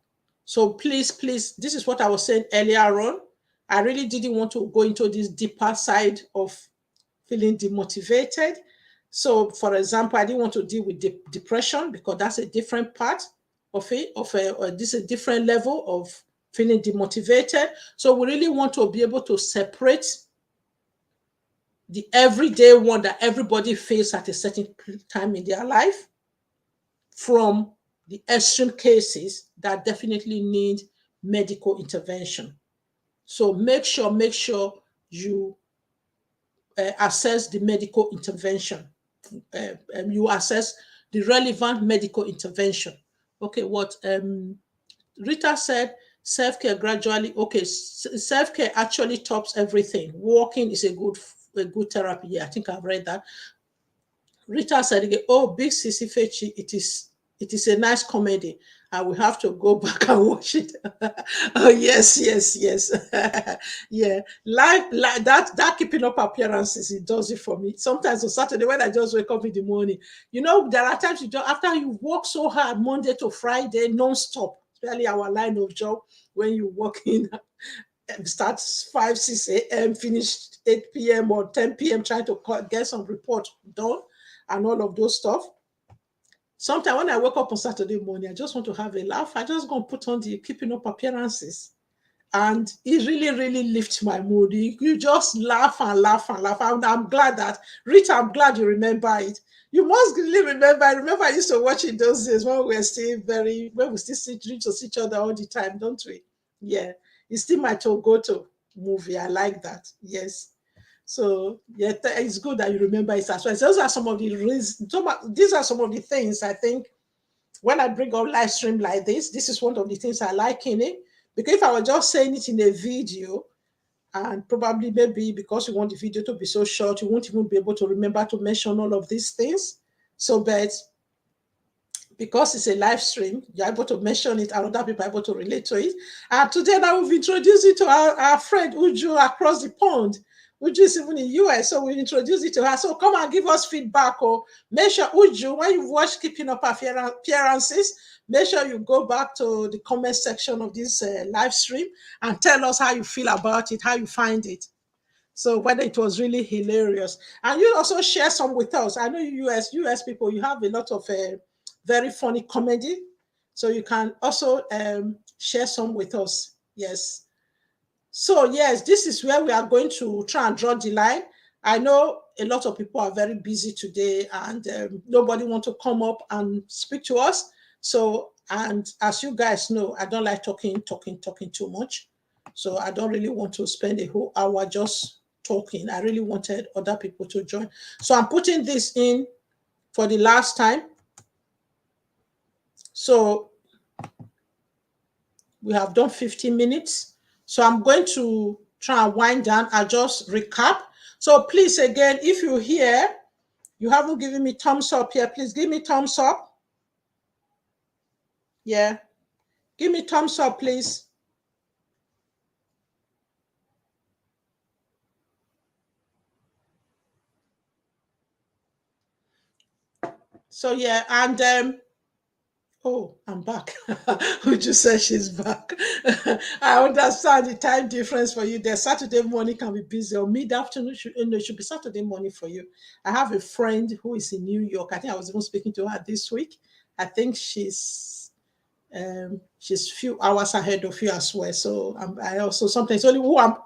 S1: So please, this is what I was saying earlier on. I really didn't want to go into this deeper side of feeling demotivated. So for example, I didn't want to deal with depression because that's a different part of it, this is a different level of feeling demotivated. So we really want to be able to separate the everyday one that everybody feels at a certain time in their life from the extreme cases that definitely need medical intervention. So make sure you assess the medical intervention. You assess the relevant medical intervention. Okay, what Rita said, self-care gradually. Okay, self-care actually tops everything. Walking is a good therapy. Yeah, I think I've read that. Rita said again, oh, Big Sissy Fetchy, it is a nice comedy. I will have to go back and watch it. Oh, yes. Yeah. Life, that keeping up appearances, it does it for me. Sometimes on Saturday, when I just wake up in the morning, there are times after you work so hard, Monday to Friday, non-stop, especially our line of job, when you work in start 5, 6 a.m., finish 8 p.m. or 10 p.m. trying to get some report done and all of those stuff. Sometimes when I wake up on Saturday morning, I just want to have a laugh. I just go and put on the keeping up appearances. And it really, really lifts my mood. You just laugh and laugh and laugh. And I'm glad that, Rita, I'm glad you remember it. You must really remember. I remember I used to watch it those days when we were still when we still see each other all the time, don't we? Yeah. It's still my go-to movie. I like that. Yes. So yeah, it's good that you remember it as well. Those are some of the reasons. These are some of the things I think when I bring up live stream like this is one of the things I like in it. Because if I was just saying it in a video, and probably maybe because you want the video to be so short, you won't even be able to remember to mention all of these things. So, but because it's a live stream, you're able to mention it and other people are able to relate to it. And today now we've introduced it to our friend Uju across the pond. Uju is even in US, so we introduced it to her. So come and give us feedback or make sure, Uju, when you watch Keeping Up Appearances, make sure you go back to the comment section of this live stream and tell us how you feel about it, how you find it. So whether it was really hilarious. And you also share some with us. I know US people, you have a lot of very funny comedy. So you can also share some with us. Yes. So yes, this is where we are going to try and draw the line. I know a lot of people are very busy today and nobody wants to come up and speak to us. So, and as you guys know, I don't like talking too much. So I don't really want to spend a whole hour just talking. I really wanted other people to join. So I'm putting this in for the last time. So we have done 15 minutes. So I'm going to try and wind down. I'll just recap. So please, again, if you're here, you haven't given me thumbs up here, please give me thumbs up. Yeah. Give me thumbs up, please. So yeah, and oh, I'm back. Uju said she's back. I understand the time difference for you. The Saturday morning can be busy, or mid-afternoon it should be Saturday morning for you. I have a friend who is in New York. I think I was even speaking to her this week. I think she's few hours ahead of you as well. So I also sometimes only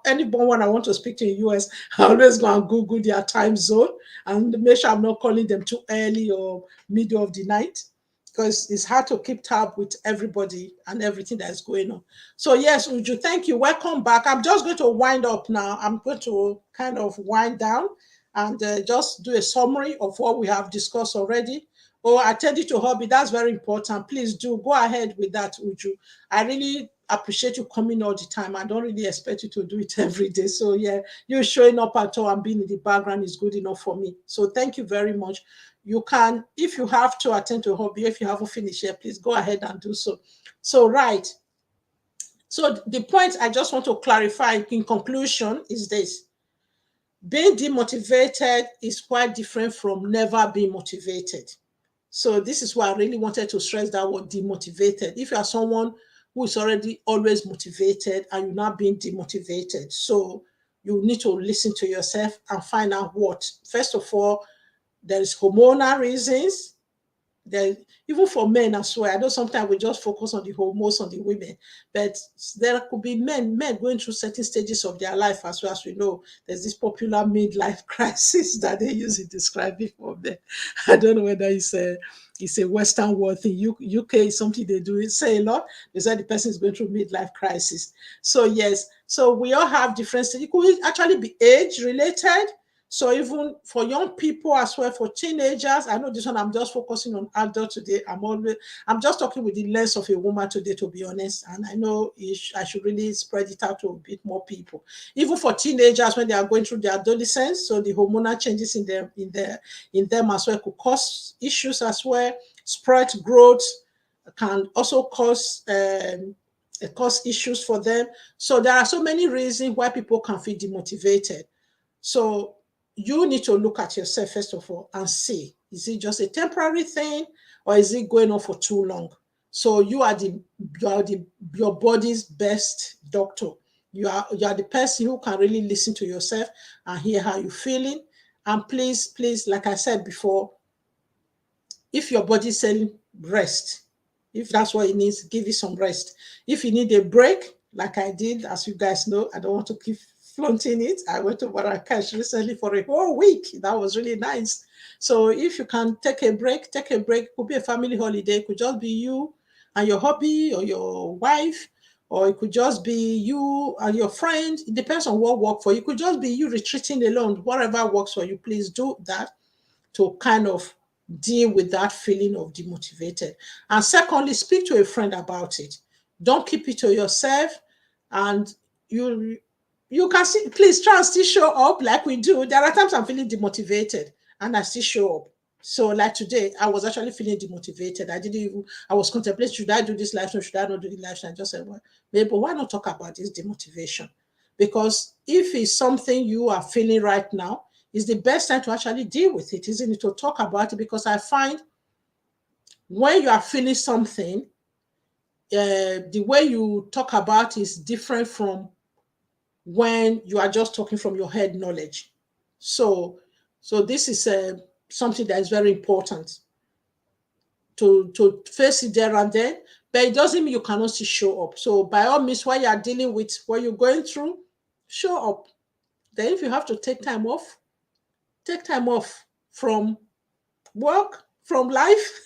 S1: anyone when I want to speak to in US, I always go and Google their time zone and make sure I'm not calling them too early or middle of the night, because it's hard to keep tab with everybody and everything that is going on. So yes, Uju, thank you. Welcome back. I'm just going to wind up now. I'm going to kind of wind down and just do a summary of what we have discussed already. Oh, attend to hobby. That's very important. Please do go ahead with that, Uju. I really appreciate you coming all the time. I don't really expect you to do it every day. So yeah, you showing up at all and being in the background is good enough for me. So thank you very much. You can, if you have to attend to a hobby, if you haven't finished yet, please go ahead and do so. So right. So the point I just want to clarify in conclusion is this. Being demotivated is quite different from never being motivated. So this is why I really wanted to stress that word demotivated. If you are someone who is already always motivated and you're not being demotivated, so you need to listen to yourself and find out what. First of all, there is hormonal reasons. There, even for men as well. I know sometimes we just focus on the hormones on the women, but there could be men going through certain stages of their life as well. As we know, there's this popular midlife crisis that they use to describe it for men. I don't know whether it's a Western world thing. UK is something they do say a lot. They say the person is going through midlife crisis. So yes, so we all have different stages. It could actually be age related. So even for young people as well, for teenagers, I know this one, I'm just focusing on adult today. I'm just talking with the lens of a woman today, to be honest. And I know I should really spread it out to a bit more people. Even for teenagers, when they are going through their adolescence, so the hormonal changes in them as well could cause issues as well. Spread growth can also cause issues for them. So there are so many reasons why people can feel demotivated. So you need to look at yourself first of all and see, is it just a temporary thing or is it going on for too long? So you are your body's best doctor. You are the person who can really listen to yourself and hear how you're feeling. And please, like I said before, if your body is saying rest, if that's what it needs, give it some rest. If you need a break, like I did, as you guys know, I don't want to keep flaunting it. I went to Marrakesh recently for a whole week. That was really nice. So if you can take a break, take a break. It could be a family holiday. It could just be you and your hobby or your wife, or it could just be you and your friend. It depends on what works for you. It could just be you retreating alone. Whatever works for you, please do that to kind of deal with that feeling of demotivated. And secondly, speak to a friend about it. Don't keep it to yourself. And you can see, please try and still show up like we do. There are times I'm feeling demotivated and I still show up. So like today, I was actually feeling demotivated. I was contemplating, should I do this live stream? Should I not do the live stream? I just said, well, maybe why not talk about this demotivation? Because if it's something you are feeling right now, it's the best time to actually deal with it, isn't it? To talk about it, because I find when you are feeling something, the way you talk about is different from when you are just talking from your head knowledge. So this is something that is very important to face it there and then, but it doesn't mean you cannot still show up. So by all means, while you are dealing with what you're going through, show up. Then if you have to take time off from work, from life.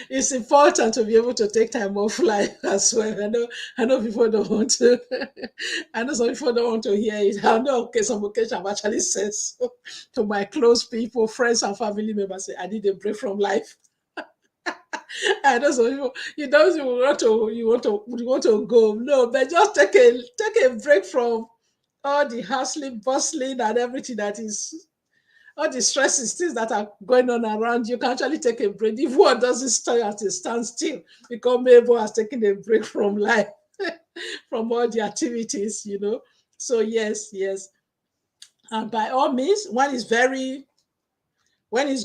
S1: It's important to be able to take time off life as well. I know people don't want to. I know some people don't want to hear it. I know, okay, some occasions I've actually said so to my close people, friends and family members, say, I need a break from life. I know some people, you want to go. No, but just take a break from all the hustling, bustling, and everything that is, all the stresses, things that are going on around you. Can actually take a break. If one doesn't stay at a standstill, because Mabel has taken a break from life, from all the activities, So yes. And by all means, when it's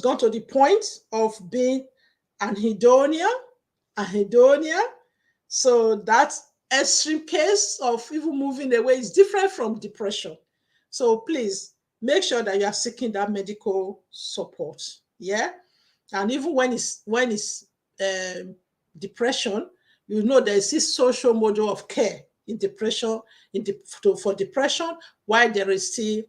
S1: gone to the point of being an Hedonia, so that extreme case of even moving away is different from depression. So please make sure that you are seeking that medical support. Yeah. And even when it's depression, there's this social model of care in depression, for depression, while there is still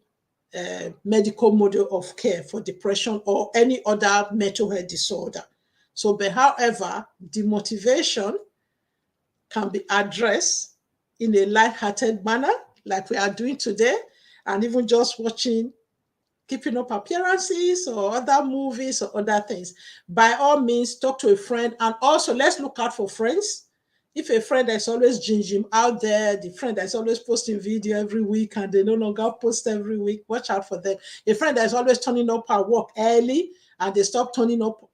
S1: medical model of care for depression or any other mental health disorder. So, but however, demotivation can be addressed in a light-hearted manner, like we are doing today, and even just watching Keeping Up Appearances or other movies or other things. By all means, talk to a friend, and also let's look out for friends. If a friend that's always ginging out there, the friend that's always posting video every week and they no longer post every week, watch out for them. A friend that's always turning up at work early and they stop turning up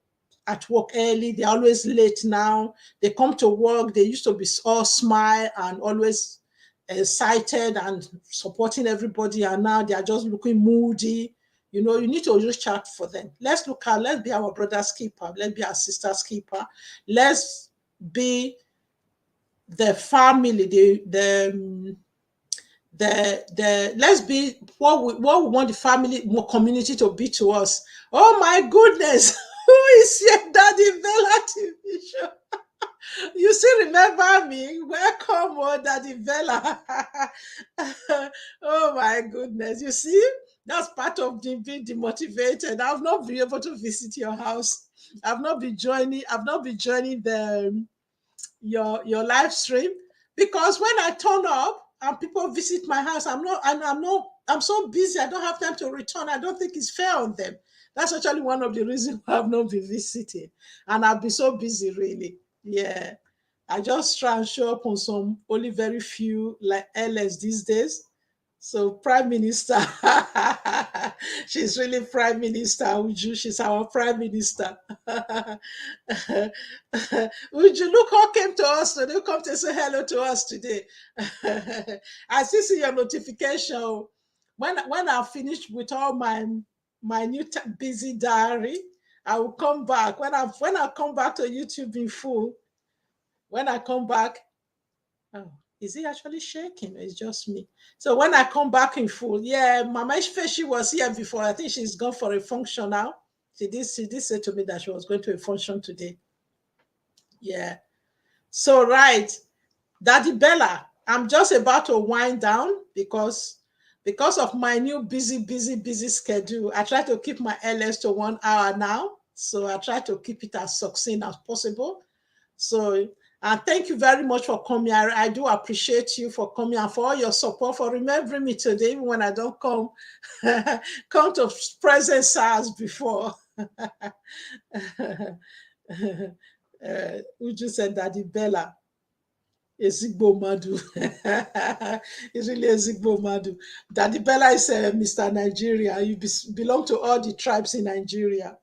S1: at work early, they're always late now. They come to work, they used to be all smile and always excited and supporting everybody, and now they are just looking moody. You need to reach out for them. Let's be our brother's keeper. Let's be our sister's keeper. Let's be the family, let's be what we want the family community to be to us. Oh my goodness, who is your Daddy Bella TV show? You still remember me? Welcome, oh, Daddy Bella. Oh my goodness. You see, that's part of being demotivated. I've not been able to visit your house. I've not been joining your live stream, because when I turn up and people visit my house, I'm so busy, I don't have time to return. I don't think it's fair on them. That's actually one of the reasons why I've not been visiting. And I've been so busy, really. Yeah. I just try and show up on some only very few like LS these days. So Prime Minister, she's really Prime Minister, Uju. She's our Prime Minister. Uju, look who came to us today. Come to say hello to us today. I still see your notification. When I finish with all my new busy diary, I will come back. When I come back to YouTube in full, when I come back, Oh, is he actually shaking? It's just me. So when I come back in full, yeah, Mama Ifeshi was here before. I think she's gone for a function now. She did say to me that she was going to a function today. Yeah. So right, Daddy Bella, I'm just about to wind down because of my new busy schedule. I try to keep my LS to 1 hour now. So I try to keep it as succinct as possible. So, and thank you very much for coming. I do appreciate you for coming and for all your support, for remembering me today, even when I don't come, come to present SARS before. Uju said Daddy Bella. Ezigbo Madu. It's really Ezigbo Madu. Daddy Bella is Mr. Nigeria. You belong to all the tribes in Nigeria.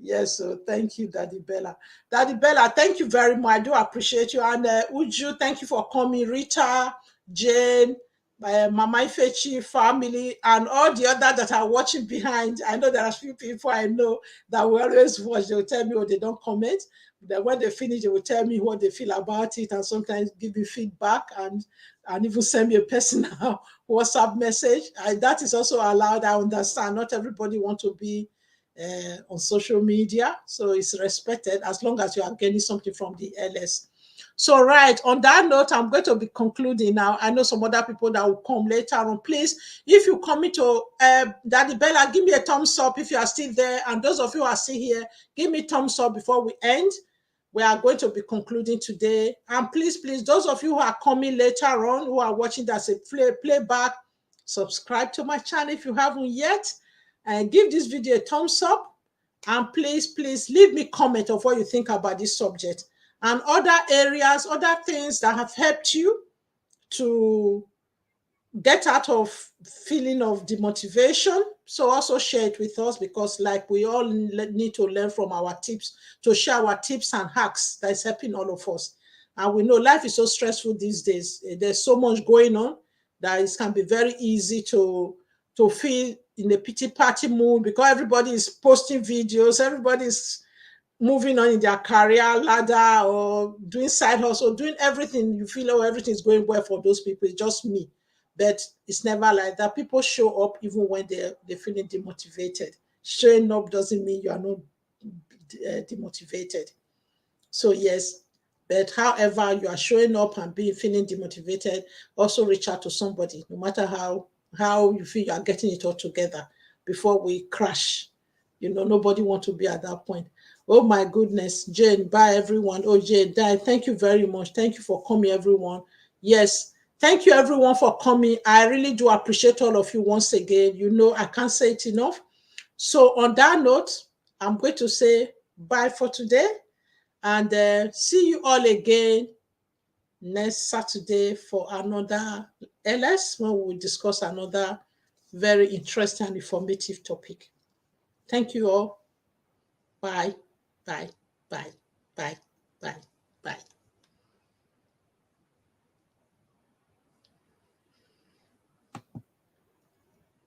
S1: Yes, so thank you, Daddy Bella. Daddy Bella, thank you very much. I do appreciate you. And Uju, thank you for coming. Rita, Jane, Mama Ifechi family, and all the others that are watching behind. I know there are a few people I know that will always watch. They will tell me, or they don't comment. Then when they finish, they will tell me what they feel about it, and sometimes give me feedback and even send me a personal WhatsApp message. That is also allowed. I understand. Not everybody wants to be on social media, so it's respected as long as you are getting something from the LS. So right, on that note, I'm going to be concluding now. I know some other people that will come later on. Please, if you come into Daddy Bella, give me a thumbs up if you are still there, and those of you who are still here, give me thumbs up before we end. We are going to be concluding today, and please, those of you who are coming later on, who are watching that's a playback, subscribe to my channel if you haven't yet, and give this video a thumbs up, and please leave me comment of what you think about this subject and other areas, other things that have helped you to get out of feeling of demotivation. So also share it with us, because like we all need to learn from our tips, to share our tips and hacks that is helping all of us. And we know life is so stressful these days. There's so much going on that it can be very easy to feel in a pity party mood, because everybody is posting videos, everybody's moving on in their career ladder or doing side hustle, doing everything. You feel, oh, everything is going well for those people. It's just me. But it's never like that. People show up even when they're feeling demotivated. Showing up doesn't mean you are not demotivated. So yes, but however you are showing up and feeling demotivated, also reach out to somebody, no matter how you feel you are getting it all together before we crash. Nobody wants to be at that point. Oh my goodness, Jane, bye everyone. Oh, Jane, thank you very much. Thank you for coming, everyone. Yes, thank you everyone for coming. I really do appreciate all of you once again. I can't say it enough. So on that note, I'm going to say bye for today, and see you all again next Saturday for another LS, when we will discuss another very interesting and informative topic. Thank you all. Bye, bye, bye, bye.